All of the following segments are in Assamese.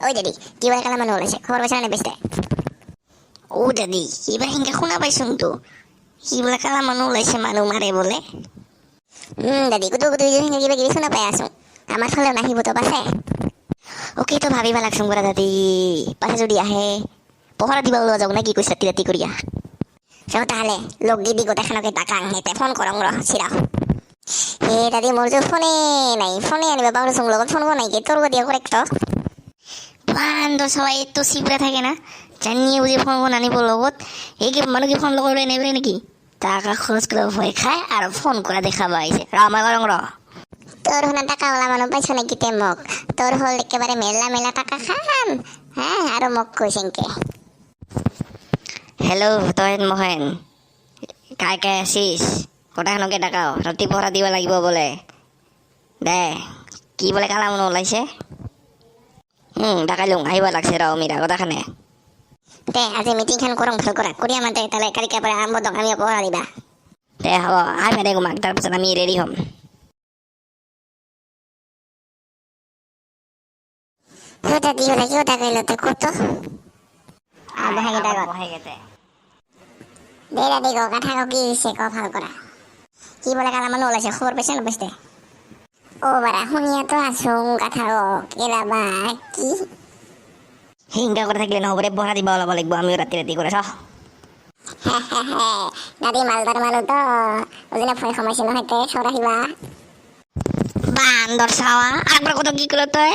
ওই দাদি কি বলে কালা মানুহ ওলাইছে খবৰ পাইছা নে বেচতে ও দাদি এইবাৰ সেনেকে শুনা পাইছোন তো কি বোলে কালা মানুহ ওলাইছে মানুহ মাৰে বোলে দাদি কুটু কুটু সেনেকে কিবা কিবি শুনা পাই আছো আমাৰ ফালেও নাহিব তো পাছে অ'কে তো ভাবিবা লাগছোন বুঢ়া দাদি পাছে যদি আহে পহৰা দিবা ওলোৱা যাওক নে কি কৈছে ৰাতি ৰাতি কৰিয়া চাও তাহলে লগ গিদি গোটেইখনকে তাকাং হেতে ফোন কৰং ৰ চিৰাও হে দাদি মোৰ যে ফোনে নাই ফোনে আনিবা পাহৰিছোং লগত ফোন বনাইকে তোৰ গদিয়া কৰেক্ট বান্দৰ সবাই তো চিপৰা থাকে না জানিয়ে বুঝি ফোন আনিব লগত এই কি মানুহ কি ফোন লগৰ নেবৰে নেকি টাকা খৰচ কৰিব ভয় খায় আৰু ফোন কৰা দেখাব আহিছে ৰ মই কৰং ৰ তোৰ শুনা টাকাওয়ালা মানুহ পাইছ নেকি তে মোক তোৰ হ'ল একেবাৰে মেলা মেলা টাকা খাম হা আৰু মোক কৈছেংকে হেল্ল' তই মহেন কাই কাই আছিস গোটেইখনকে ডাকাও ৰাতি পহৰা দিব লাগিব বোলে দে কি বোলে কালা মানুহ ওলাইছে ডাকাই লওঁ আহিব লাগছে ৰ মিৰা গোটেইখনে দে আজি মিটিংখন কৰং ভাল কৰা কৰি আমাৰ তালে কালিকাৰ পৰা আৰম্ভ দক আমি পহৰা দিবা দে হ'ব আহিবা দে গুমাক তাৰপিছত আমি ৰেডি হ'ম দাদি ওলাই কিয় ডাকাইল তই কত দে দাদি ক কথা ক কি হৈছে ক ভাল কৰা কি বোলে কালা মানুহ ওলাইছে খবৰ পাইছে নাপাইছে অ বাৰা শুনিয়াতো আছো কথা ক কেলা বা কি হিংগা কথা থাকিলে নহ'ব দে পহৰা দিব ওলাব লাগিব আমিও ৰাতি ৰাতি কৰে চাহ দাদি মালদাৰ মানুহ তো ওজনে ভয় সোমাইছে নহয় তে চৰ আহিবা বান্দৰ চাৱা আগৰ কথা কি ক'ল তই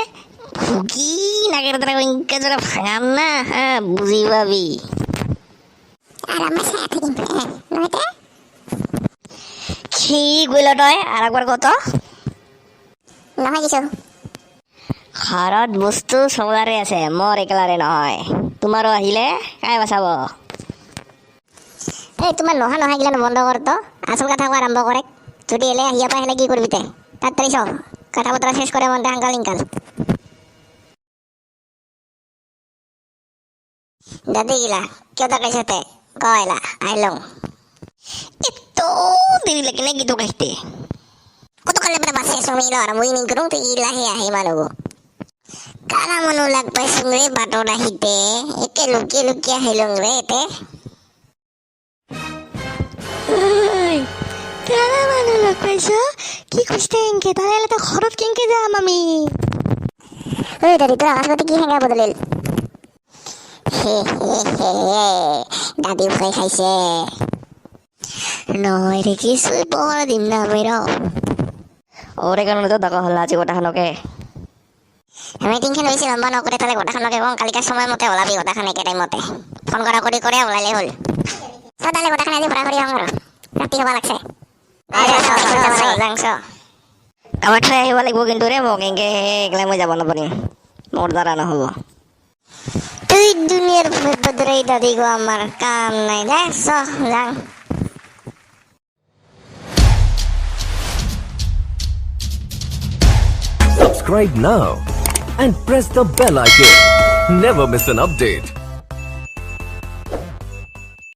কি নাগের দ্বারা ইনকে জোরে ভাঙান না হ্যাঁ বুঝি পাবি আর আমার সাথে কিন্তু নয়টা কি কইল তই আর একবার কত নহয় কিছু ঘৰত বস্তু সবৰে আছে মোৰ একলাৰে নহয় তোমাৰো আহিলে কাই বাচাব এই তোমাৰ নহয় নহয় গিলা বন্ধ কৰ তো আসল কথা আৰম্ভ কৰে যদি এলে আহিয়া পাই হেলে কি করবি তে তাড়াতাড়ি সব কথা বতরা শেষ করে মনটা হাঙ্কাল ইঙ্কাল দাদি গিলা কিয় তাকাইছে তে কয়লা আইলং এত দেরি লাগে নাকি তো কাইতে কত কালে পরে বাসে সময় আর মই নি করুম তো ইলা হে আহে মানব কালা মনো লাগ পাইছুং রে বাটো নাহিতে একে লুকিয়ে লুকিয়ে আইলং রে এতে কালা মনো লাগ পাইছ কি কইতে এনকে তাহলে তো খরচ কিনকে যাম আমি ওই দাদি তো আসলে কি হেঙ্গা বদলিল দাদি ভয় খাইছে নহয় রে কিছুই পহৰা দিম না বেৰ ওৰে কাৰণে তো দেখা হল আজি গোটাখনকে মিটিংখন বেছি লম্বা নকৰে তালে গোটাখনকে কওঁ কালিকা সময় মতে ওলাবি গোটাখন একে টাইমতে ফোন কৰা কৰি কৰে ওলালে হ'ল তালে গোটাখন আজি ভৰা কৰি হম আৰু ৰাতি হ'ব লাগছে কামত থৈ আহিব লাগিব কিন্তু ৰে মোক এনেকে একলাই মই যাব নপাৰিম মোৰ দ্বাৰা নহ'ব তুই দুনিয়ার বদরাই দাদি গো আমার কাম নাই দেখ যাং Subscribe now and press the bell icon. Never miss an update.